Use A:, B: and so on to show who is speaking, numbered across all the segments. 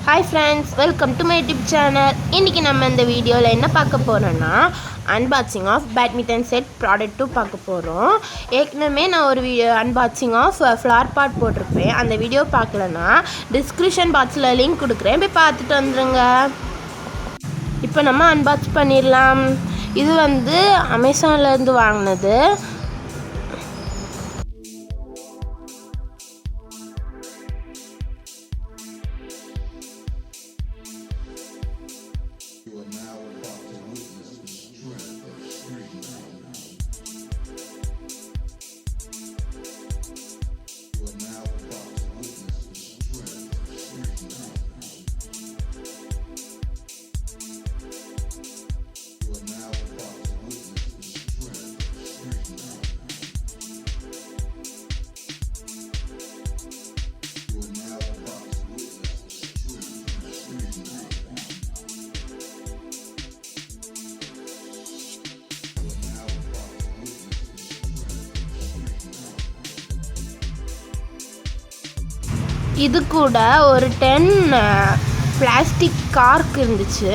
A: Hi friends, welcome to my YouTube channel. இன்னைக்கு நம்ம இந்த வீடியோல என்ன பார்க்க போறோம்னா unboxing of badminton set product 2 பார்க்க போறோம். ஏற்கனவே நான் ஒரு unboxing of flower pot போட்டிருப்பேன். அந்த வீடியோ பார்க்கலனா description boxல லிங்க் கொடுக்கிறேன். போய் பார்த்துட்டு வந்துருங்க. இப்போ நம்ம unbox பண்ணிரலாம். இது வந்து Amazonல இருந்து வாங்குனது. இது கூட ஒரு 10 பிளாஸ்டிக் கார்க் இருந்துச்சு.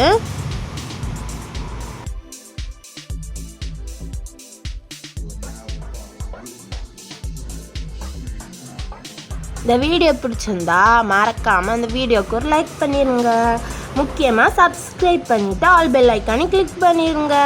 A: இந்த வீடியோ பிடிச்சிருந்தா மறக்காம அந்த வீடியோக்கு ஒரு லைக் பண்ணிருங்க. முக்கியமாக சப்ஸ்கிரைப் பண்ணிட்டு ஆல் பெல் ஐக்கானை கிளிக் பண்ணிருங்க.